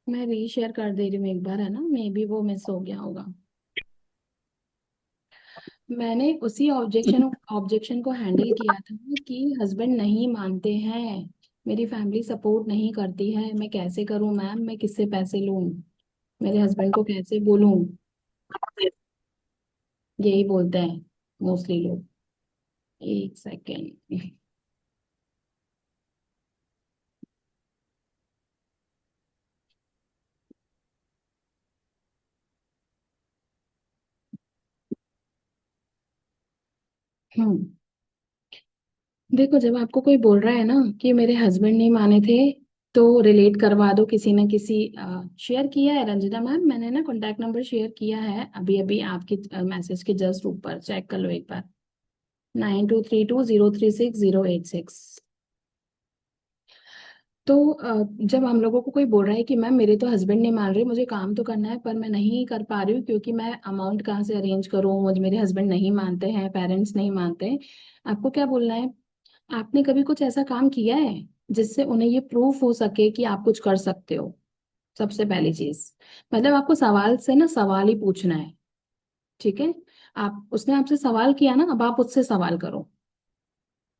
मैं रीशेयर कर दे रही हूँ एक बार, है ना, मे बी वो मिस हो गया होगा। मैंने उसी ऑब्जेक्शन ऑब्जेक्शन को हैंडल किया था कि हस्बैंड नहीं मानते हैं, मेरी फैमिली सपोर्ट नहीं करती है, मैं कैसे करूं मैम, मैं किससे पैसे लूं, मेरे हस्बैंड को कैसे बोलूं। यही बोलते हैं मोस्टली लोग। एक सेकेंड। हम्म। देखो, जब आपको कोई बोल रहा है ना कि मेरे हस्बैंड नहीं माने थे, तो रिलेट करवा दो किसी न किसी। शेयर किया है रंजिता मैम, मैंने ना कॉन्टैक्ट नंबर शेयर किया है अभी अभी आपके मैसेज के जस्ट ऊपर, चेक कर लो एक बार। 9232036086। तो जब हम लोगों को कोई बोल रहा है कि मैम मेरे तो हस्बैंड नहीं मान रहे, मुझे काम तो करना है पर मैं नहीं कर पा रही हूँ क्योंकि मैं अमाउंट कहाँ से अरेंज करूँ, मुझे मेरे हस्बैंड नहीं मानते हैं, पेरेंट्स नहीं मानते हैं। आपको क्या बोलना है? आपने कभी कुछ ऐसा काम किया है जिससे उन्हें ये प्रूफ हो सके कि आप कुछ कर सकते हो? सबसे पहली चीज, मतलब आपको सवाल से ना सवाल ही पूछना है। ठीक है? आप, उसने आपसे सवाल किया ना, अब आप उससे सवाल करो,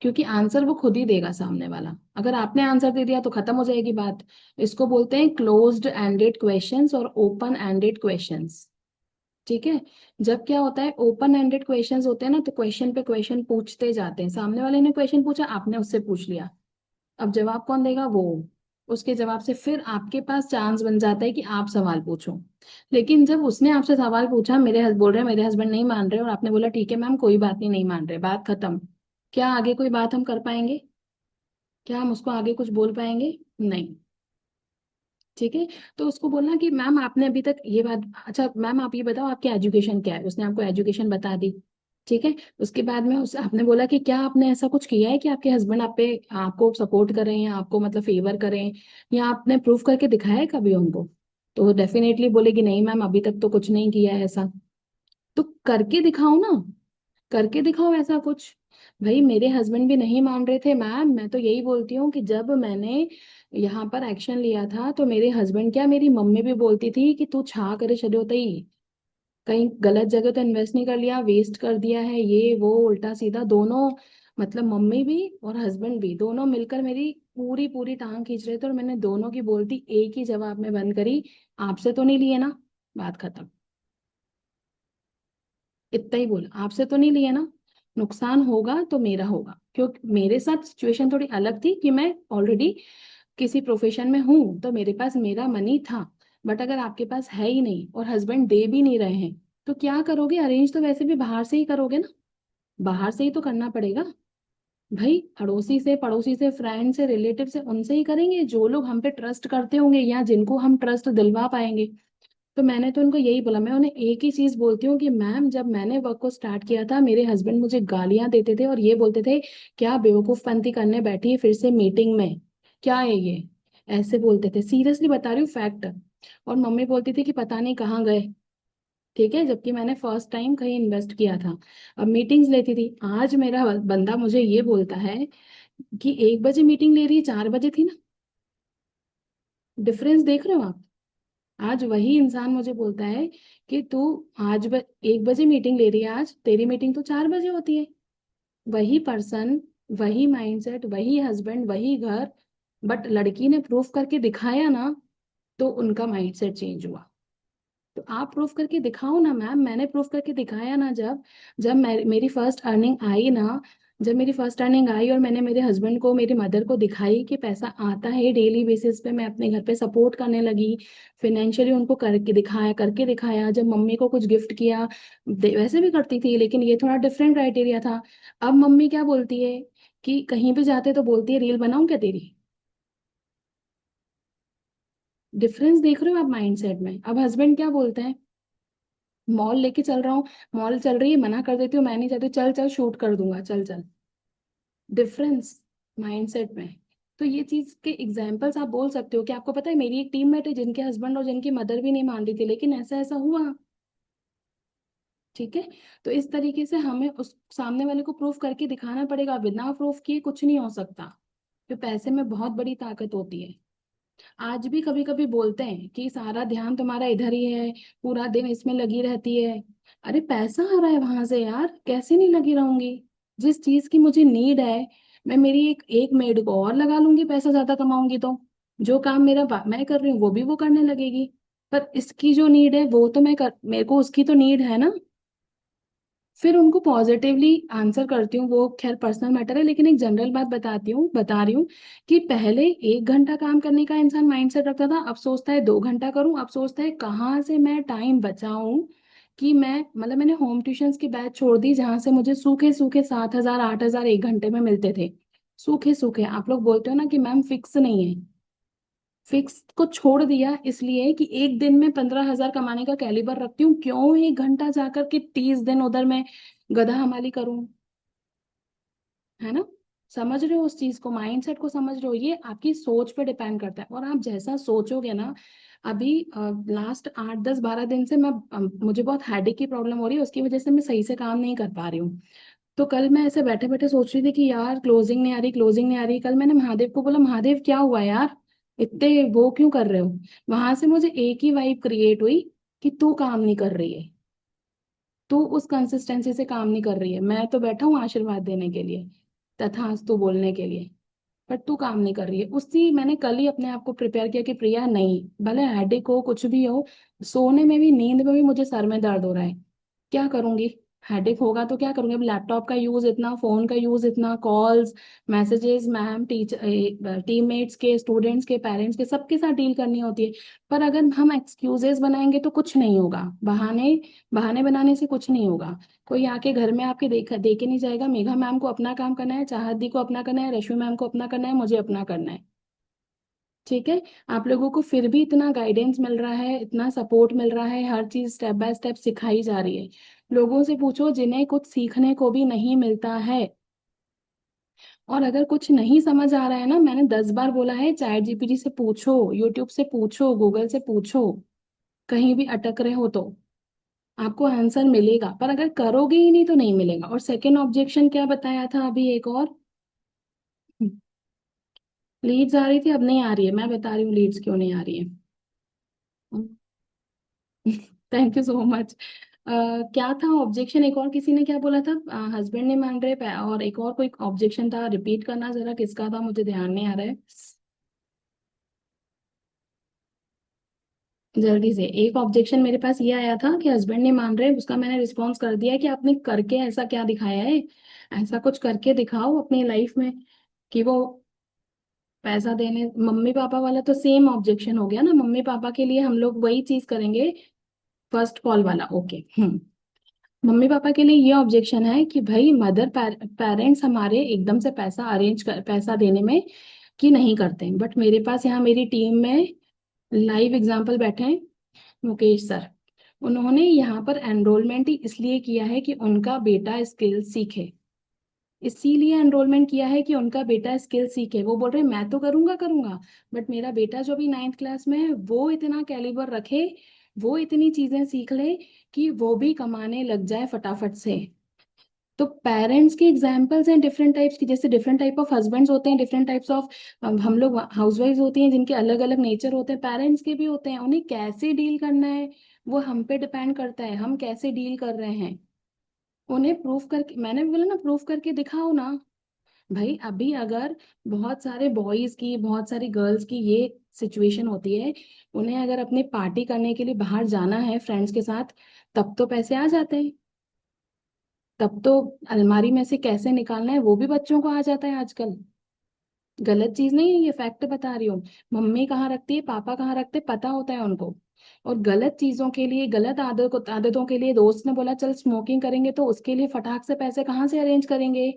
क्योंकि आंसर वो खुद ही देगा सामने वाला। अगर आपने आंसर दे दिया तो खत्म हो जाएगी बात। इसको बोलते हैं क्लोज्ड एंडेड क्वेश्चंस और ओपन एंडेड क्वेश्चंस। ठीक है? जब क्या होता है, ओपन एंडेड क्वेश्चंस होते हैं ना, तो क्वेश्चन पे क्वेश्चन पूछते जाते हैं, सामने वाले ने क्वेश्चन पूछा, आपने उससे पूछ लिया, अब जवाब कौन देगा? वो। उसके जवाब से फिर आपके पास चांस बन जाता है कि आप सवाल पूछो। लेकिन जब उसने आपसे सवाल पूछा, बोल रहे हैं मेरे हस्बैंड नहीं मान रहे, और आपने बोला ठीक है मैम कोई बात नहीं, नहीं मान रहे, बात खत्म। क्या आगे कोई बात हम कर पाएंगे? क्या हम उसको आगे कुछ बोल पाएंगे? नहीं। ठीक है? तो उसको बोलना कि मैम आपने अभी तक ये बात, अच्छा मैम आप ये बताओ आपकी एजुकेशन क्या है, उसने आपको एजुकेशन बता दी। ठीक है? उसके बाद में उस आपने बोला कि क्या आपने ऐसा कुछ किया है कि आपके हस्बैंड आप पे, आपको सपोर्ट करें या आपको मतलब फेवर करें, या आपने प्रूफ करके दिखाया है कभी उनको? तो डेफिनेटली बोलेगी नहीं मैम अभी तक तो कुछ नहीं किया है ऐसा। तो करके दिखाओ ना, करके दिखाओ ऐसा कुछ। भाई मेरे हस्बैंड भी नहीं मान रहे थे मैम, मैं तो यही बोलती हूँ कि जब मैंने यहाँ पर एक्शन लिया था तो मेरे हस्बैंड क्या, मेरी मम्मी भी बोलती थी कि तू छा करे छो तई, कहीं गलत जगह तो इन्वेस्ट नहीं कर लिया, वेस्ट कर दिया है, ये वो उल्टा सीधा दोनों। मतलब मम्मी भी और हस्बैंड भी दोनों मिलकर मेरी पूरी पूरी टांग खींच रहे थे, और मैंने दोनों की बोलती एक ही जवाब में बंद करी, आपसे तो नहीं लिए ना, बात खत्म। इतना ही बोला, आपसे तो नहीं लिया ना, नुकसान होगा तो मेरा होगा, क्योंकि मेरे साथ सिचुएशन थोड़ी अलग थी कि मैं ऑलरेडी किसी प्रोफेशन में हूं तो मेरे पास मेरा मनी था। बट अगर आपके पास है ही नहीं और हस्बैंड दे भी नहीं रहे हैं, तो क्या करोगे? अरेंज तो वैसे भी बाहर से ही करोगे ना, बाहर से ही तो करना पड़ेगा। भाई अड़ोसी से, पड़ोसी से, फ्रेंड से, रिलेटिव से, उनसे ही करेंगे जो लोग हम पे ट्रस्ट करते होंगे या जिनको हम ट्रस्ट दिलवा पाएंगे। तो मैंने तो उनको यही बोला, मैं उन्हें एक ही चीज बोलती हूँ कि मैम जब मैंने वर्क को स्टार्ट किया था मेरे हस्बैंड मुझे गालियां देते थे और ये बोलते थे क्या बेवकूफपंती करने बैठी है फिर से मीटिंग में, क्या है ये, ऐसे बोलते थे, सीरियसली बता रही हूँ फैक्ट। और मम्मी बोलती थी कि पता नहीं कहाँ गए। ठीक है? जबकि मैंने फर्स्ट टाइम कहीं इन्वेस्ट किया था, अब मीटिंग्स लेती थी। आज मेरा बंदा मुझे ये बोलता है कि 1 बजे मीटिंग ले रही है, 4 बजे थी ना। डिफरेंस देख रहे हो आप? आज वही इंसान मुझे बोलता है कि तू 1 बजे मीटिंग ले रही है, आज तेरी मीटिंग तो 4 बजे होती है। वही पर्सन, वही माइंडसेट, वही हस्बैंड, वही घर, बट लड़की ने प्रूफ करके दिखाया ना, तो उनका माइंडसेट चेंज हुआ। तो आप प्रूफ करके दिखाओ ना मैम, मैंने प्रूफ करके दिखाया ना, जब जब मेरी फर्स्ट अर्निंग आई ना, जब मेरी फर्स्ट अर्निंग आई और मैंने मेरे हस्बैंड को, मेरी मदर को दिखाई कि पैसा आता है डेली बेसिस पे, मैं अपने घर पे सपोर्ट करने लगी, फिनेंशियली उनको करके दिखाया, करके दिखाया, जब मम्मी को कुछ गिफ्ट किया, वैसे भी करती थी लेकिन ये थोड़ा डिफरेंट क्राइटेरिया था। अब मम्मी क्या बोलती है कि कहीं भी जाते तो बोलती है रील बनाऊं क्या तेरी? डिफरेंस देख रहे हो आप माइंडसेट में? अब हस्बैंड क्या बोलते हैं, मॉल लेके चल रहा हूँ, मॉल चल रही है, मना कर देती हूँ, मैं नहीं चाहती, चल चल शूट कर दूंगा, चल चल। डिफरेंस माइंडसेट में। तो ये चीज के एग्जाम्पल्स आप बोल सकते हो कि आपको पता है मेरी एक टीममेट है जिनके हस्बैंड और जिनकी मदर भी नहीं मान रही थी, लेकिन ऐसा ऐसा हुआ। ठीक है? तो इस तरीके से हमें उस सामने वाले को प्रूफ करके दिखाना पड़ेगा, बिना प्रूफ किए कुछ नहीं हो सकता। तो पैसे में बहुत बड़ी ताकत होती है। आज भी कभी कभी बोलते हैं कि सारा ध्यान तुम्हारा इधर ही है, पूरा दिन इसमें लगी रहती है। अरे पैसा आ रहा है वहां से यार, कैसे नहीं लगी रहूंगी। जिस चीज की मुझे नीड है, मैं मेरी एक एक मेड को और लगा लूंगी, पैसा ज्यादा कमाऊंगी तो। जो काम मैं कर रही हूँ वो भी वो करने लगेगी। पर इसकी जो नीड है वो तो मेरे को उसकी तो नीड है ना। फिर उनको पॉजिटिवली आंसर करती हूँ, वो खैर पर्सनल मैटर है, लेकिन एक जनरल बात बता रही हूँ कि पहले 1 घंटा काम करने का इंसान माइंडसेट रखता था, अब सोचता है 2 घंटा करूँ, अब सोचता है कहाँ से मैं टाइम बचाऊं कि मैं मतलब मैंने होम ट्यूशंस की बैच छोड़ दी जहां से मुझे सूखे सूखे 7,000 8,000 1 घंटे में मिलते थे। सूखे सूखे, आप लोग बोलते हो ना कि मैम फिक्स नहीं है। फिक्स को छोड़ दिया इसलिए कि एक दिन में 15,000 कमाने का कैलिबर रखती हूँ, क्यों 1 घंटा जाकर के 30 दिन उधर मैं गधा हमाली करूं। है ना? समझ रहे हो उस चीज को, माइंडसेट को समझ रहे हो? ये आपकी सोच पे डिपेंड करता है, और आप जैसा सोचोगे ना। अभी लास्ट 8 10 12 दिन से मुझे बहुत हेडेक की प्रॉब्लम हो रही है, उसकी वजह से मैं सही से काम नहीं कर पा रही हूँ। तो कल मैं ऐसे बैठे बैठे सोच रही थी कि यार क्लोजिंग नहीं आ रही, क्लोजिंग नहीं आ रही। कल मैंने महादेव को बोला, महादेव क्या हुआ यार, इतने वो क्यों कर रहे हो? वहां से मुझे एक ही वाइब क्रिएट हुई कि तू काम नहीं कर रही है, तू उस कंसिस्टेंसी से काम नहीं कर रही है। मैं तो बैठा हूँ आशीर्वाद देने के लिए, तथास्तु बोलने के लिए, पर तू काम नहीं कर रही है। उसी मैंने कल ही अपने आप को प्रिपेयर किया कि प्रिया नहीं, भले हेडेक हो कुछ भी हो, सोने में भी नींद में भी मुझे सर में दर्द हो रहा है, क्या करूंगी? हेडेक होगा तो क्या करूंगी? अब लैपटॉप का यूज इतना, फोन का यूज इतना, calls, messages, ma'am, teacher, teammates के, स्टूडेंट्स के, पेरेंट्स के, सबके साथ डील करनी होती है। पर अगर हम एक्सक्यूजेस बनाएंगे तो कुछ नहीं होगा, बहाने बहाने बनाने से कुछ नहीं होगा। कोई आके घर में आपके देखे नहीं जाएगा। मेघा मैम को अपना काम करना है, चाहत दी को अपना करना है, रश्मि मैम को अपना करना है, मुझे अपना करना है। ठीक है? आप लोगों को फिर भी इतना गाइडेंस मिल रहा है, इतना सपोर्ट मिल रहा है, हर चीज स्टेप बाय स्टेप सिखाई जा रही है। लोगों से पूछो जिन्हें कुछ सीखने को भी नहीं मिलता है। और अगर कुछ नहीं समझ आ रहा है ना, मैंने 10 बार बोला है, चैट जीपीटी से पूछो, यूट्यूब से पूछो, गूगल से पूछो। कहीं भी अटक रहे हो तो आपको आंसर मिलेगा, पर अगर करोगे ही नहीं तो नहीं मिलेगा। और सेकंड ऑब्जेक्शन क्या बताया था अभी एक और? लीड्स आ रही थी, अब नहीं आ रही है। मैं बता रही हूँ लीड्स क्यों नहीं आ रही है। Thank you so much. क्या था ऑब्जेक्शन? एक और किसी ने क्या बोला था? हस्बैंड नहीं मान रहे, और एक और कोई ऑब्जेक्शन था, रिपीट करना जरा, किसका था? मुझे ध्यान नहीं आ रहा है। जल्दी से। एक ऑब्जेक्शन मेरे पास ये आया था कि हस्बैंड नहीं मान रहे, उसका मैंने रिस्पॉन्स कर दिया कि आपने करके ऐसा क्या दिखाया है, ऐसा कुछ करके दिखाओ अपनी लाइफ में कि वो पैसा देने। मम्मी पापा वाला तो सेम ऑब्जेक्शन हो गया ना, मम्मी पापा के लिए हम लोग वही चीज करेंगे। फर्स्ट कॉल वाला, ओके। मम्मी पापा के लिए ये ऑब्जेक्शन है कि भाई मदर पेरेंट्स हमारे एकदम से पैसा देने में कि नहीं करते हैं। बट मेरे पास यहाँ मेरी टीम में लाइव एग्जांपल बैठे हैं, मुकेश सर। उन्होंने यहाँ पर एनरोलमेंट ही इसलिए किया है कि उनका बेटा स्किल सीखे, इसीलिए एनरोलमेंट किया है कि उनका बेटा स्किल सीखे। वो बोल रहे मैं तो करूंगा करूंगा, बट मेरा बेटा जो अभी 9th क्लास में है वो इतना कैलिबर रखे, वो इतनी चीजें सीख ले कि वो भी कमाने लग जाए फटाफट से। तो पेरेंट्स के एग्जाम्पल्स हैं डिफरेंट टाइप्स की, जैसे डिफरेंट टाइप ऑफ हस्बैंड्स होते हैं, डिफरेंट टाइप्स ऑफ हम लोग हाउसवाइफ्स होती हैं जिनके अलग अलग नेचर होते हैं, पेरेंट्स के भी होते हैं। उन्हें कैसे डील करना है वो हम पे डिपेंड करता है, हम कैसे डील कर रहे हैं। उन्हें प्रूफ करके, मैंने भी बोला ना, प्रूफ करके दिखाओ ना। भाई अभी अगर बहुत सारे बॉयज की, बहुत सारी गर्ल्स की ये सिचुएशन होती है, उन्हें अगर अपने पार्टी करने के लिए बाहर जाना है फ्रेंड्स के साथ, तब तो पैसे आ जाते हैं। तब तो अलमारी में से कैसे निकालना है वो भी बच्चों को आ जाता है आजकल। गलत चीज नहीं है, ये फैक्ट बता रही हूँ। मम्मी कहाँ रखती है, पापा कहाँ रखते, पता होता है उनको। और गलत चीजों के लिए, गलत आदतों के लिए दोस्त ने बोला चल स्मोकिंग करेंगे, तो उसके लिए फटाक से पैसे कहाँ से अरेंज करेंगे?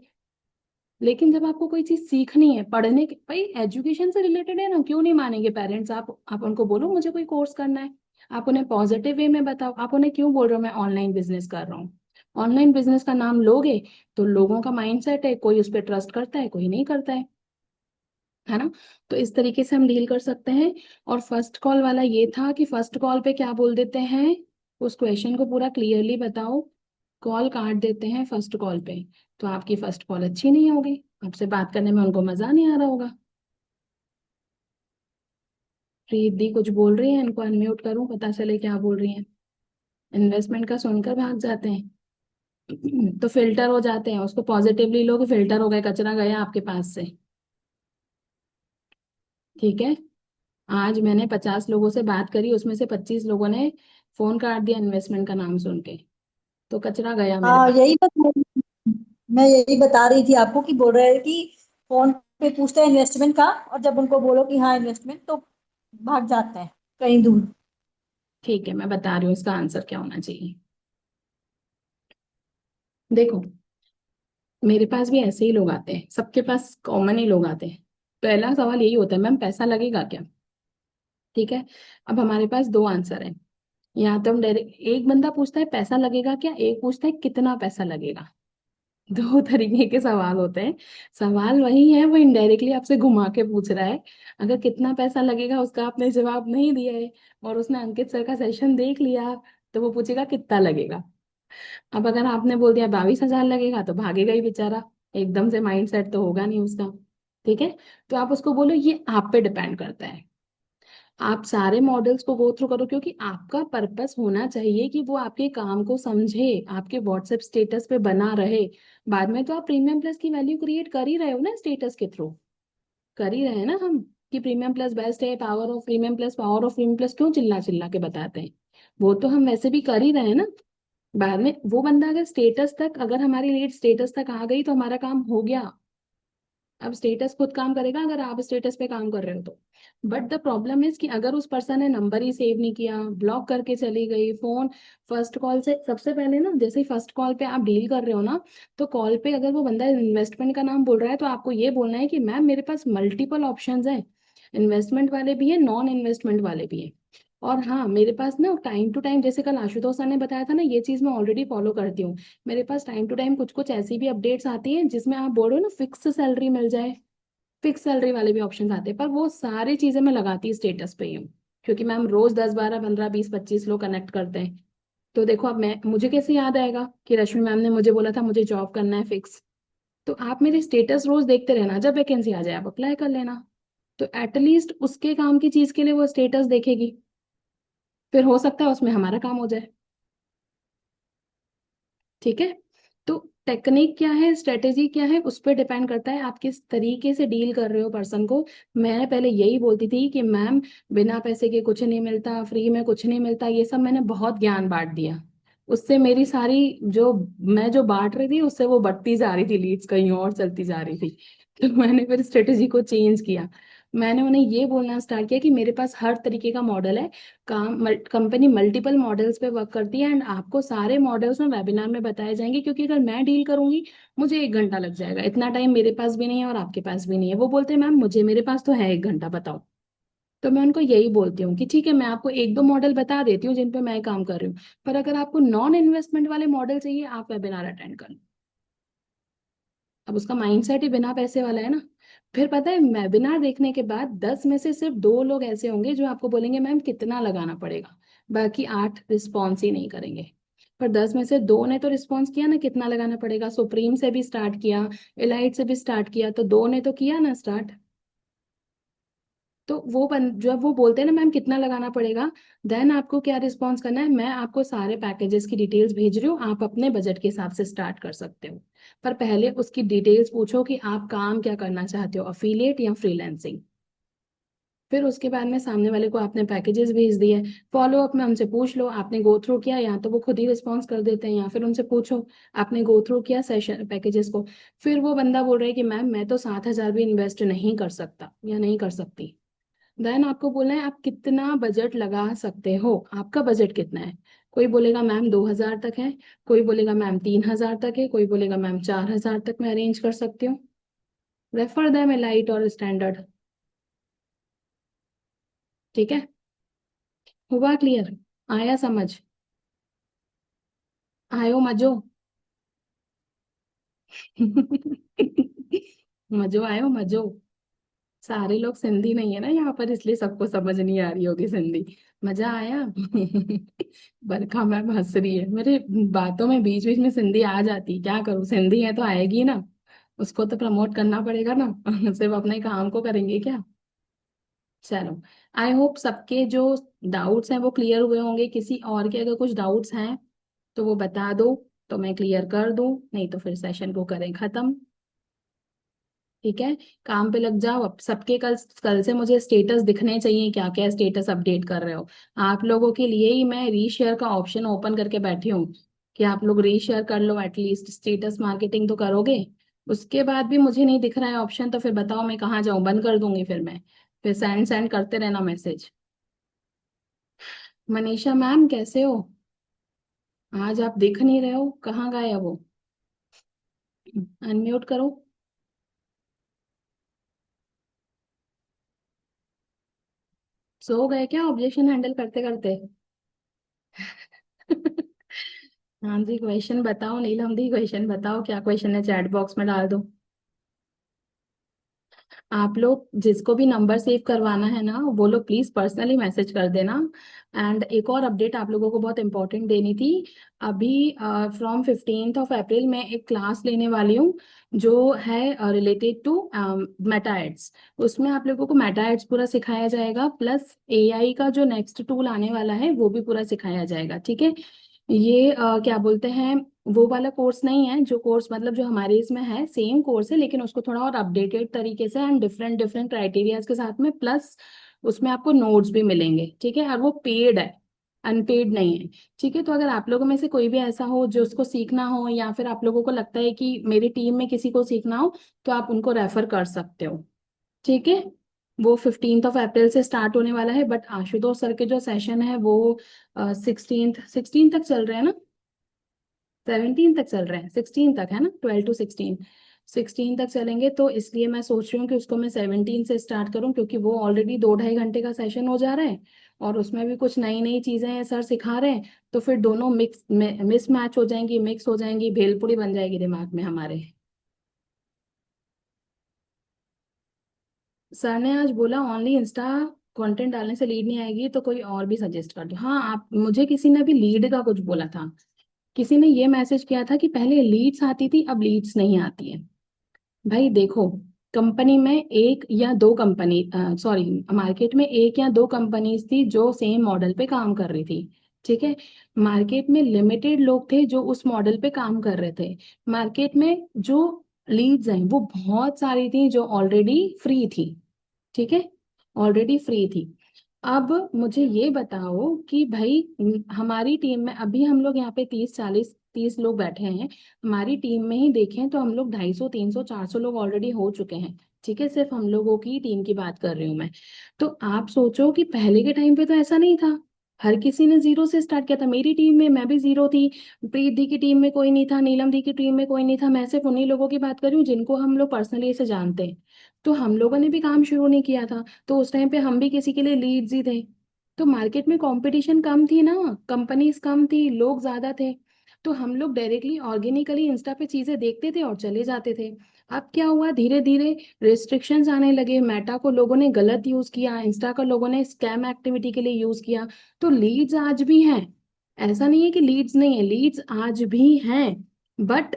लेकिन जब आपको कोई चीज सीखनी है, पढ़ने की, भाई एजुकेशन से रिलेटेड है ना, क्यों नहीं मानेंगे पेरेंट्स? आप उनको बोलो मुझे कोई कोर्स करना है। आप उन्हें पॉजिटिव वे में बताओ। आप उन्हें क्यों बोल रहे हो मैं ऑनलाइन बिजनेस कर रहा हूँ? ऑनलाइन बिजनेस का नाम लोगे तो लोगों का माइंडसेट है, कोई उस पर ट्रस्ट करता है, कोई नहीं करता है ना? तो इस तरीके से हम डील कर सकते हैं। और फर्स्ट कॉल वाला ये था कि फर्स्ट कॉल पे क्या बोल देते हैं, उस क्वेश्चन को पूरा क्लियरली बताओ, कॉल काट देते हैं फर्स्ट कॉल पे, तो आपकी फर्स्ट कॉल अच्छी नहीं होगी, आपसे बात करने में उनको मजा नहीं आ रहा होगा। प्रीति कुछ बोल रही है, इनको अनम्यूट करूं, पता चले क्या बोल रही है। इन्वेस्टमेंट का सुनकर भाग जाते हैं। तो फिल्टर हो जाते हैं, उसको पॉजिटिवली लोग फिल्टर हो गए, कचरा गया आपके पास से। ठीक है। आज मैंने 50 लोगों से बात करी, उसमें से 25 लोगों ने फोन काट दिया इन्वेस्टमेंट का नाम सुन के। तो कचरा गया मेरे हाँ, पास। मैं यही बता रही थी आपको कि बोल रहे हैं कि फोन पे पूछते हैं इन्वेस्टमेंट का, और जब उनको बोलो कि हाँ इन्वेस्टमेंट, तो भाग जाते हैं कहीं दूर। ठीक है, मैं बता रही हूँ इसका आंसर क्या होना चाहिए। देखो, मेरे पास भी ऐसे ही लोग आते हैं, सबके पास कॉमन ही लोग आते हैं। पहला सवाल यही होता है, मैम पैसा लगेगा क्या। ठीक है। अब हमारे पास दो आंसर है। या तो हम डायरेक्ट, एक बंदा पूछता है पैसा लगेगा क्या, एक पूछता है कितना पैसा लगेगा। दो तरीके के सवाल होते हैं। सवाल वही है, वो इनडायरेक्टली आपसे घुमा के पूछ रहा है। अगर कितना पैसा लगेगा उसका आपने जवाब नहीं दिया है, और उसने अंकित सर का सेशन देख लिया, तो वो पूछेगा कितना लगेगा। अब अगर आपने बोल दिया 22,000 लगेगा, तो भागेगा ही बेचारा। एकदम से माइंड सेट तो होगा नहीं उसका। ठीक है। तो आप उसको बोलो ये आप पे डिपेंड करता है। आप सारे मॉडल्स को गो थ्रू करो, क्योंकि आपका पर्पस होना चाहिए कि वो आपके काम को समझे, आपके व्हाट्सएप स्टेटस पे बना रहे। बाद में तो आप प्रीमियम प्लस की वैल्यू क्रिएट कर ही रहे हो ना स्टेटस के थ्रू। कर ही रहे हैं ना हम, कि प्रीमियम प्लस बेस्ट है, power of premium plus, power of premium plus क्यों चिल्ला चिल्ला के बताते हैं। वो तो हम वैसे भी कर ही रहे हैं ना। बाद में वो बंदा अगर स्टेटस तक, अगर हमारी लीड स्टेटस तक आ गई तो हमारा काम हो गया। अब स्टेटस खुद काम करेगा अगर आप स्टेटस पे काम कर रहे हो तो। बट द प्रॉब्लम इज कि अगर उस पर्सन ने नंबर ही सेव नहीं किया, ब्लॉक करके चली गई फोन, फर्स्ट कॉल से, सबसे पहले ना जैसे ही फर्स्ट कॉल पे आप डील कर रहे हो ना, तो कॉल पे अगर वो बंदा इन्वेस्टमेंट का नाम बोल रहा है, तो आपको ये बोलना है कि मैम मेरे पास मल्टीपल ऑप्शंस हैं। इन्वेस्टमेंट वाले भी है, नॉन इन्वेस्टमेंट वाले भी है। और हाँ, मेरे पास ना टाइम टू टाइम, जैसे कल आशुतोष सर ने बताया था ना, ये चीज मैं ऑलरेडी फॉलो करती हूँ। मेरे पास टाइम टू टाइम कुछ कुछ ऐसी भी अपडेट्स आती हैं जिसमें आप बोल रहे हो ना फिक्स सैलरी मिल जाए। फिक्स सैलरी वाले भी ऑप्शन आते हैं, पर वो सारी चीजें मैं लगाती स्टेटस पे ही हूँ। क्योंकि मैम रोज 10 12 15 20 25 लोग कनेक्ट करते हैं। तो देखो, अब मैं, मुझे कैसे याद आएगा कि रश्मि मैम ने मुझे बोला था मुझे जॉब करना है फिक्स। तो आप मेरे स्टेटस रोज देखते रहना, जब वैकेंसी आ जाए आप अप्लाई कर लेना। तो एटलीस्ट उसके काम की चीज के लिए वो स्टेटस देखेगी। फिर हो सकता है उसमें हमारा काम हो जाए। ठीक है। तो टेक्निक क्या है, स्ट्रेटेजी क्या है, उस पर डिपेंड करता है आप किस तरीके से डील कर रहे हो पर्सन को। मैं पहले यही बोलती थी कि मैम बिना पैसे के कुछ नहीं मिलता, फ्री में कुछ नहीं मिलता, ये सब मैंने बहुत ज्ञान बांट दिया। उससे मेरी सारी जो, मैं जो बांट रही थी उससे वो बढ़ती जा रही थी, लीड्स कहीं और चलती जा रही थी। तो मैंने फिर स्ट्रेटेजी को चेंज किया। मैंने उन्हें ये बोलना स्टार्ट किया कि मेरे पास हर तरीके का मॉडल है। कंपनी मल्टीपल मॉडल्स पे वर्क करती है, एंड आपको सारे मॉडल्स में वेबिनार में बताए जाएंगे, क्योंकि अगर मैं डील करूंगी मुझे 1 घंटा लग जाएगा, इतना टाइम मेरे पास भी नहीं है और आपके पास भी नहीं है। वो बोलते हैं मैम मुझे, मेरे पास तो है 1 घंटा, बताओ। तो मैं उनको यही बोलती हूँ कि ठीक है, मैं आपको एक दो मॉडल बता देती हूँ जिन पे मैं काम कर रही हूँ, पर अगर आपको नॉन इन्वेस्टमेंट वाले मॉडल चाहिए, आप वेबिनार अटेंड कर लो। अब उसका माइंडसेट ही बिना पैसे वाला है ना। फिर पता है, वेबिनार देखने के बाद 10 में से सिर्फ 2 लोग ऐसे होंगे जो आपको बोलेंगे मैम कितना लगाना पड़ेगा। बाकी 8 रिस्पॉन्स ही नहीं करेंगे। पर 10 में से 2 ने तो रिस्पॉन्स किया ना कितना लगाना पड़ेगा, सुप्रीम से भी स्टार्ट किया, एलाइट से भी स्टार्ट किया, तो 2 ने तो किया ना स्टार्ट। तो जब वो बोलते हैं ना मैम कितना लगाना पड़ेगा, देन आपको क्या रिस्पॉन्स करना है, मैं आपको सारे पैकेजेस की डिटेल्स भेज रही हूँ, आप अपने बजट के हिसाब से स्टार्ट कर सकते हो। पर पहले उसकी डिटेल्स पूछो कि आप काम क्या करना चाहते हो, अफिलिएट या फ्रीलैंसिंग। फिर उसके बाद में सामने वाले को आपने पैकेजेस भेज दिए, फॉलो अप में उनसे पूछ लो आपने गो थ्रू किया, या तो वो खुद ही रिस्पॉन्स कर देते हैं, या फिर उनसे पूछो आपने गो थ्रू किया सेशन पैकेजेस को। फिर वो बंदा बोल रहा है कि मैम मैं तो 7,000 भी इन्वेस्ट नहीं कर सकता या नहीं कर सकती। देन आपको बोलना है आप कितना बजट लगा सकते हो, आपका बजट कितना है। कोई बोलेगा मैम 2,000 तक है, कोई बोलेगा मैम 3,000 तक है, कोई बोलेगा मैम 4,000 तक मैं अरेंज कर सकती हूँ। रेफर दैम ए लाइट और स्टैंडर्ड। ठीक है। हुआ क्लियर, आया समझ, आयो मजो। मजो आयो मजो। सारे लोग सिंधी नहीं है ना यहाँ पर, इसलिए सबको समझ नहीं आ रही होगी सिंधी। मजा आया। बरखा मैम हंस रही है मेरे बातों में, बीच बीच में सिंधी आ जाती, क्या करूँ, सिंधी है तो आएगी ना। उसको तो प्रमोट करना पड़ेगा ना। सिर्फ अपने काम को करेंगे क्या। चलो, आई होप सबके जो डाउट्स हैं वो क्लियर हुए होंगे। किसी और के अगर कुछ डाउट्स हैं तो वो बता दो, तो मैं क्लियर कर दूं, नहीं तो फिर सेशन को करें खत्म। ठीक है, काम पे लग जाओ अब सबके। कल कल से मुझे स्टेटस दिखने चाहिए, क्या क्या स्टेटस अपडेट कर रहे हो। आप लोगों के लिए ही मैं रीशेयर का ऑप्शन ओपन करके बैठी हूँ कि आप लोग रीशेयर कर लो, एटलीस्ट स्टेटस मार्केटिंग तो करोगे। उसके बाद भी मुझे नहीं दिख रहा है ऑप्शन, तो फिर बताओ मैं कहाँ जाऊँ, बंद कर दूंगी फिर मैं। फिर सेंड सेंड करते रहना मैसेज। मनीषा मैम कैसे हो? आज आप दिख नहीं रहे हो, कहाँ गए हो? अनम्यूट करो। सो गए क्या ऑब्जेक्शन हैंडल करते करते? हाँ जी, क्वेश्चन बताओ नीलम दी, क्वेश्चन बताओ, क्या क्वेश्चन है चैट बॉक्स में डाल दो। आप लोग जिसको भी नंबर सेव करवाना है ना, वो लोग प्लीज पर्सनली मैसेज कर देना। एंड एक और अपडेट आप लोगों को बहुत इंपॉर्टेंट देनी थी। अभी फ्रॉम 15 अप्रैल मैं एक क्लास लेने वाली हूँ जो है रिलेटेड टू मेटा एड्स। उसमें आप लोगों को मेटा एड्स पूरा सिखाया जाएगा, प्लस एआई का जो नेक्स्ट टूल आने वाला है वो भी पूरा सिखाया जाएगा। ठीक है, ये क्या बोलते हैं, वो वाला कोर्स नहीं है जो कोर्स मतलब जो हमारे इसमें है, सेम कोर्स है लेकिन उसको थोड़ा और अपडेटेड तरीके से एंड डिफरेंट डिफरेंट क्राइटेरियाज के साथ में, प्लस उसमें आपको नोट्स भी मिलेंगे। ठीक है, और वो पेड है, अनपेड नहीं है। ठीक है, तो अगर आप लोगों में से कोई भी ऐसा हो जो उसको सीखना हो, या फिर आप लोगों को लगता है कि मेरी टीम में किसी को सीखना हो, तो आप उनको रेफर कर सकते हो। ठीक है, वो 15 अप्रैल से स्टार्ट होने वाला है, बट आशुतोष सर के जो सेशन है वो 16 तक चल रहे हैं ना, 17 तक चल रहे हैं, 16 तक है ना, 12 to 16, 16 तक चलेंगे। तो इसलिए मैं सोच रही हूँ कि उसको मैं 17 से स्टार्ट करूँ, क्योंकि वो ऑलरेडी 2-2.5 घंटे का सेशन हो जा रहा है और उसमें भी कुछ नई नई चीजें सर सिखा रहे हैं। तो फिर दोनों मिस मैच हो जाएंगी, मिक्स हो जाएंगी, भेलपुरी बन जाएगी दिमाग में हमारे। सर ने आज बोला ओनली इंस्टा कंटेंट डालने से लीड नहीं आएगी, तो कोई और भी सजेस्ट कर दो। हाँ, आप मुझे किसी ने भी लीड का कुछ बोला था, किसी ने ये मैसेज किया था कि पहले लीड्स आती थी अब लीड्स नहीं आती है। भाई देखो, कंपनी में एक या दो कंपनी, सॉरी, मार्केट में एक या दो कंपनीज थी जो सेम मॉडल पे काम कर रही थी। ठीक है, मार्केट में लिमिटेड लोग थे जो उस मॉडल पे काम कर रहे थे। मार्केट में जो लीड्स हैं वो बहुत सारी थी जो ऑलरेडी फ्री थी। ठीक है, ऑलरेडी फ्री थी। अब मुझे ये बताओ कि भाई हमारी टीम में अभी हम लोग यहाँ पे 30 40 30 लोग बैठे हैं। हमारी टीम में ही देखें तो हम लोग 250 300 400 लोग ऑलरेडी हो चुके हैं। ठीक है, सिर्फ हम लोगों की टीम की बात कर रही हूँ मैं। तो आप सोचो कि पहले के टाइम पे तो ऐसा नहीं था, हर किसी ने जीरो से स्टार्ट किया था। मेरी टीम में मैं भी जीरो थी, प्रीत दी की टीम में कोई नहीं था, नीलम दी की टीम में कोई नहीं था। मैं सिर्फ उन्हीं लोगों की बात कर रही हूँ जिनको हम लोग पर्सनली से जानते हैं। तो हम लोगों ने भी काम शुरू नहीं किया था, तो उस टाइम पे हम भी किसी के लिए लीड्स ही थे। तो मार्केट में कंपटीशन कम थी ना, कंपनीज कम थी, लोग ज्यादा थे। तो हम लोग डायरेक्टली ऑर्गेनिकली इंस्टा पे चीजें देखते थे और चले जाते थे। अब क्या हुआ, धीरे धीरे रिस्ट्रिक्शंस आने लगे, मेटा को लोगों ने गलत यूज किया, इंस्टा को लोगों ने स्कैम एक्टिविटी के लिए यूज किया। तो लीड्स आज भी हैं, ऐसा नहीं है कि लीड्स नहीं है, लीड्स आज भी हैं, बट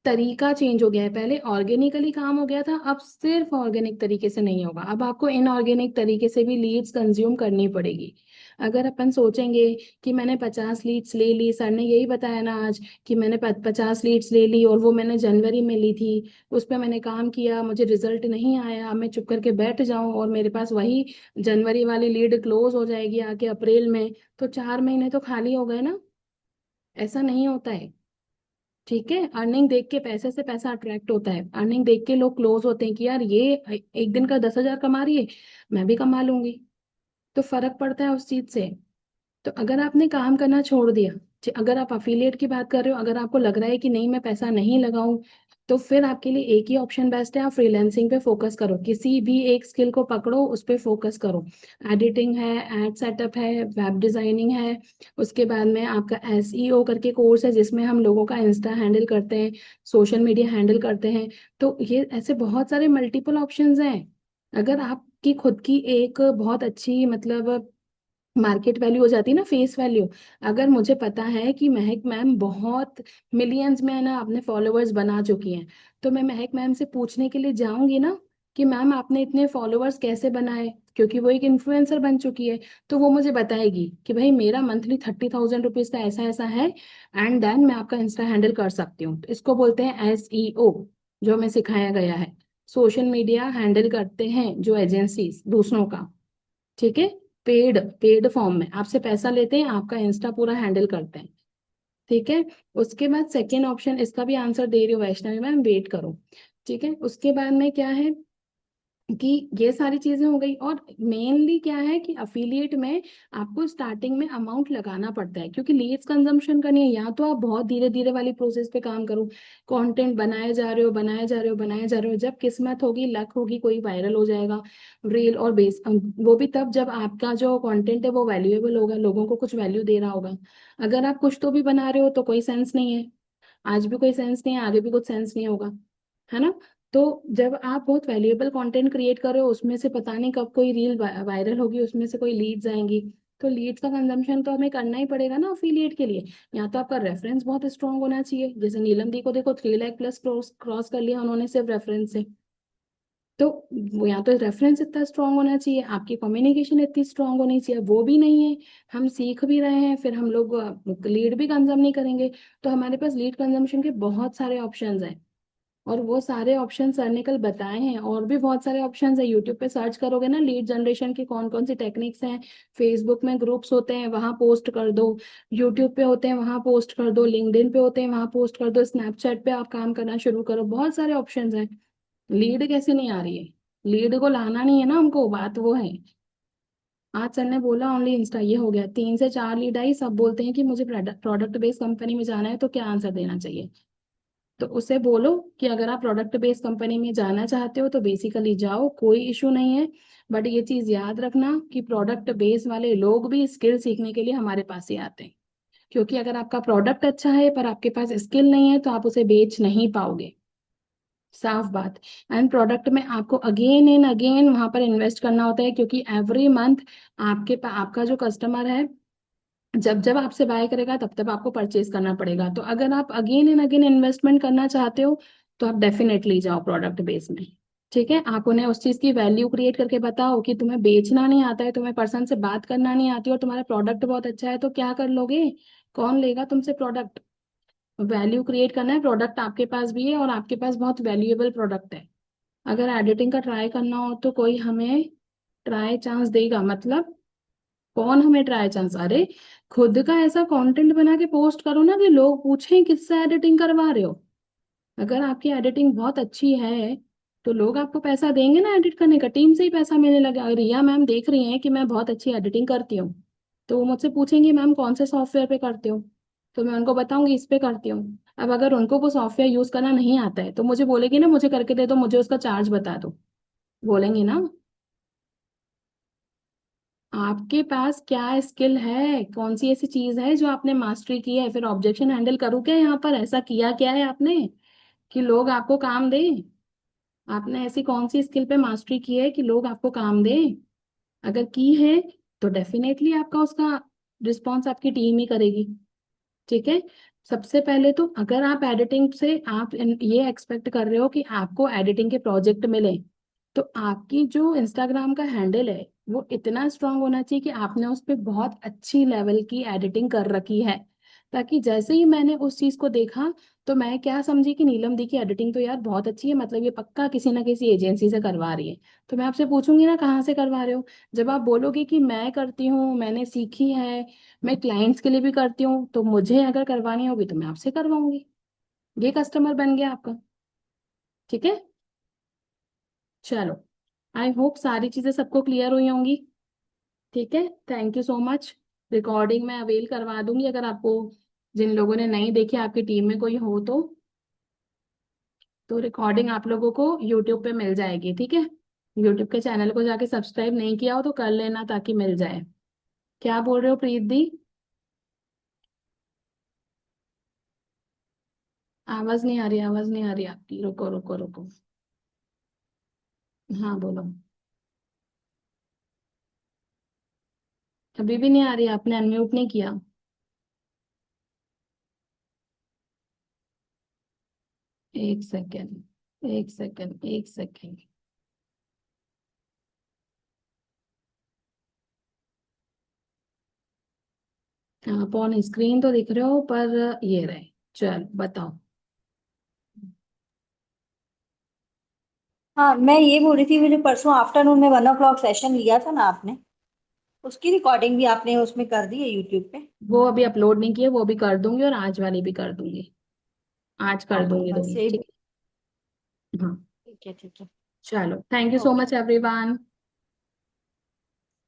तरीका चेंज हो गया है। पहले ऑर्गेनिकली काम हो गया था, अब सिर्फ ऑर्गेनिक तरीके से नहीं होगा, अब आपको इनऑर्गेनिक तरीके से भी लीड्स कंज्यूम करनी पड़ेगी। अगर अपन सोचेंगे कि मैंने 50 लीड्स ले ली, सर ने यही बताया ना आज कि मैंने 50 लीड्स ले ली और वो मैंने जनवरी में ली थी, उस पर मैंने काम किया, मुझे रिजल्ट नहीं आया, अब मैं चुप करके बैठ जाऊं और मेरे पास वही जनवरी वाली लीड क्लोज हो जाएगी आके अप्रैल में, तो 4 महीने तो खाली हो गए ना। ऐसा नहीं होता है। ठीक है, अर्निंग देख के पैसे से पैसा अट्रैक्ट होता है, अर्निंग देख के लोग क्लोज होते हैं कि यार ये एक दिन का 10,000 कमा रही है, मैं भी कमा लूंगी। तो फर्क पड़ता है उस चीज से। तो अगर आपने काम करना छोड़ दिया, अगर आप अफिलिएट की बात कर रहे हो, अगर आपको लग रहा है कि नहीं मैं पैसा नहीं लगाऊं, तो फिर आपके लिए एक ही ऑप्शन बेस्ट है, आप फ्रीलैंसिंग पे फोकस करो, किसी भी एक स्किल को पकड़ो, उस पे फोकस करो। एडिटिंग है, एड सेटअप है, वेब डिजाइनिंग है, उसके बाद में आपका एसईओ करके कोर्स है जिसमें हम लोगों का इंस्टा हैंडल करते हैं, सोशल मीडिया हैंडल करते हैं। तो ये ऐसे बहुत सारे मल्टीपल ऑप्शंस हैं। अगर आपकी खुद की एक बहुत अच्छी मतलब मार्केट वैल्यू हो जाती है ना, फेस वैल्यू, अगर मुझे पता है कि महक मैम बहुत मिलियंस में है ना अपने फॉलोअर्स बना चुकी हैं, तो मैं महक मैम से पूछने के लिए जाऊंगी ना कि मैम आपने इतने फॉलोअर्स कैसे बनाए, क्योंकि वो एक इन्फ्लुएंसर बन चुकी है। तो वो मुझे बताएगी कि भाई मेरा मंथली 30,000 रुपीज का ऐसा ऐसा है, एंड देन मैं आपका इंस्टा हैंडल कर सकती हूँ। तो इसको बोलते हैं SEO, जो हमें सिखाया गया है। सोशल मीडिया हैंडल करते हैं जो एजेंसीज दूसरों का, ठीक है, पेड पेड फॉर्म में आपसे पैसा लेते हैं, आपका इंस्टा पूरा हैंडल करते हैं, ठीक है। उसके बाद सेकेंड ऑप्शन, इसका भी आंसर दे रही हूँ वैष्णवी मैम, वेट करो, ठीक है। उसके बाद में क्या है कि ये सारी चीजें हो गई, और मेनली क्या है कि अफिलिएट में आपको स्टार्टिंग में अमाउंट लगाना पड़ता है, क्योंकि लीड्स कंजम्पशन करनी है। या तो आप बहुत धीरे धीरे वाली प्रोसेस पे काम करो, कंटेंट बनाए जा रहे हो, बनाए जा रहे हो, बनाए जा रहे हो, जब किस्मत होगी, लक होगी, कोई वायरल हो जाएगा रील और बेस, वो भी तब जब आपका जो कंटेंट है वो वैल्यूएबल होगा, लोगों को कुछ वैल्यू दे रहा होगा। अगर आप कुछ तो भी बना रहे हो तो कोई सेंस नहीं है, आज भी कोई सेंस नहीं है, आगे भी कुछ सेंस नहीं होगा, है ना। तो जब आप बहुत वैल्यूएबल कंटेंट क्रिएट कर रहे हो, उसमें से पता नहीं कब कोई रील वायरल होगी, उसमें से कोई लीड्स आएंगी, तो लीड्स का कंजम्पशन तो हमें करना ही पड़ेगा ना अफिलिएट के लिए। या तो आपका रेफरेंस बहुत स्ट्रांग होना चाहिए, जैसे नीलम दी को देखो 3 लाख प्लस क्रॉस कर लिया उन्होंने सिर्फ रेफरेंस से। तो वो या तो रेफरेंस इतना स्ट्रांग होना चाहिए, आपकी कम्युनिकेशन इतनी स्ट्रांग होनी चाहिए, वो भी नहीं है। हम सीख भी रहे हैं, फिर हम लोग लीड भी कंज्यूम नहीं करेंगे। तो हमारे पास लीड कंजम्पशन के बहुत सारे ऑप्शंस हैं, और वो सारे ऑप्शन सर ने कल बताए हैं, और भी बहुत सारे ऑप्शंस है। यूट्यूब पे सर्च करोगे ना लीड जनरेशन की कौन कौन सी टेक्निक्स हैं, फेसबुक में ग्रुप्स होते हैं वहां पोस्ट कर दो, यूट्यूब पे होते हैं वहां पोस्ट कर दो, लिंक्डइन पे होते हैं वहां पोस्ट कर दो, स्नैपचैट पे आप काम करना शुरू करो, बहुत सारे ऑप्शंस हैं। लीड कैसे नहीं आ रही है? लीड को लाना नहीं है ना हमको, बात वो है। आज सर ने बोला ओनली इंस्टा, ये हो गया, 3 से 4 लीड आई, सब बोलते हैं कि मुझे प्रोडक्ट बेस्ड कंपनी में जाना है, तो क्या आंसर देना चाहिए? तो उसे बोलो कि अगर आप प्रोडक्ट बेस्ड कंपनी में जाना चाहते हो तो बेसिकली जाओ, कोई इशू नहीं है। बट ये चीज याद रखना कि प्रोडक्ट बेस्ड वाले लोग भी स्किल सीखने के लिए हमारे पास ही आते हैं, क्योंकि अगर आपका प्रोडक्ट अच्छा है पर आपके पास स्किल नहीं है तो आप उसे बेच नहीं पाओगे, साफ बात। एंड प्रोडक्ट में आपको अगेन एंड अगेन वहां पर इन्वेस्ट करना होता है, क्योंकि एवरी मंथ आपका जो कस्टमर है, जब जब आपसे बाय करेगा तब तब आपको परचेज करना पड़ेगा। तो अगर आप अगेन एंड अगेन इन्वेस्टमेंट करना चाहते हो तो आप डेफिनेटली जाओ प्रोडक्ट बेस में, ठीक है। आप उन्हें उस चीज की वैल्यू क्रिएट करके बताओ कि तुम्हें बेचना नहीं आता है, तुम्हें पर्सन से बात करना नहीं आती, और तुम्हारा प्रोडक्ट बहुत अच्छा है, तो क्या कर लोगे? कौन लेगा तुमसे प्रोडक्ट? वैल्यू क्रिएट करना है, प्रोडक्ट आपके पास भी है और आपके पास बहुत वैल्यूएबल प्रोडक्ट है। अगर एडिटिंग का ट्राई करना हो तो कोई हमें ट्राई चांस देगा? मतलब कौन हमें ट्राई चांस? अरे खुद का ऐसा कंटेंट बना के पोस्ट करो ना कि लोग पूछें किससे एडिटिंग करवा रहे हो। अगर आपकी एडिटिंग बहुत अच्छी है तो लोग आपको पैसा देंगे ना एडिट करने का, टीम से ही पैसा मिलने लगा। अगर रिया मैम देख रही हैं कि मैं बहुत अच्छी एडिटिंग करती हूँ, तो वो मुझसे पूछेंगी मैम कौन से सॉफ्टवेयर पे करते हो, तो मैं उनको बताऊंगी इस पे करती हूँ। अब अगर उनको वो सॉफ्टवेयर यूज करना नहीं आता है तो मुझे बोलेगी ना मुझे करके दे दो, मुझे उसका चार्ज बता दो, बोलेंगी ना। आपके पास क्या स्किल है, कौन सी ऐसी चीज है जो आपने मास्टरी की है? फिर ऑब्जेक्शन हैंडल करूँ क्या यहाँ पर? ऐसा किया क्या है आपने कि लोग आपको काम दें? आपने ऐसी कौन सी स्किल पे मास्टरी की है कि लोग आपको काम दें? अगर की है तो डेफिनेटली आपका उसका रिस्पॉन्स आपकी टीम ही करेगी, ठीक है। सबसे पहले तो अगर आप एडिटिंग से ये एक्सपेक्ट कर रहे हो कि आपको एडिटिंग के प्रोजेक्ट मिले, तो आपकी जो इंस्टाग्राम का हैंडल है वो इतना स्ट्रांग होना चाहिए कि आपने उस पर बहुत अच्छी लेवल की एडिटिंग कर रखी है, ताकि जैसे ही मैंने उस चीज को देखा तो मैं क्या समझी कि नीलम दी की एडिटिंग तो यार बहुत अच्छी है, मतलब ये पक्का किसी ना किसी एजेंसी से करवा रही है। तो मैं आपसे पूछूंगी ना कहाँ से करवा रहे हो? जब आप बोलोगे कि मैं करती हूँ, मैंने सीखी है, मैं क्लाइंट्स के लिए भी करती हूँ, तो मुझे अगर करवानी होगी तो मैं आपसे करवाऊंगी। ये कस्टमर बन गया आपका, ठीक है। चलो, आई होप सारी चीजें सबको क्लियर हुई होंगी, ठीक है। Thank you so much. Recording मैं अवेल करवा दूंगी, अगर आपको, जिन लोगों ने नहीं देखी, आपकी टीम में कोई हो तो रिकॉर्डिंग आप लोगों को यूट्यूब पे मिल जाएगी, ठीक है। यूट्यूब के चैनल को जाके सब्सक्राइब नहीं किया हो तो कर लेना ताकि मिल जाए। क्या बोल रहे हो प्रीत दी? आवाज नहीं आ रही, आवाज नहीं आ रही आपकी, रुको रुको रुको। हाँ बोलो। अभी भी नहीं आ रही, आपने अनम्यूट नहीं किया? 1 सेकेंड, 1 सेकेंड, 1 सेकेंड। आप ऑन स्क्रीन तो दिख रहे हो, पर ये रहे। चल बताओ। हाँ, मैं ये बोल रही थी, मुझे परसों आफ्टरनून में 1 o'clock सेशन लिया था ना आपने, उसकी रिकॉर्डिंग भी आपने उसमें कर दी है यूट्यूब पे? वो अभी अपलोड नहीं किए, वो भी कर दूंगी, और आज वाली भी कर दूंगी। आज कर हाँ, दूंगी बस दोनों, यही। ठीक है। हाँ। ठीक है, ठीक है। चलो, thank you so okay. Much everyone.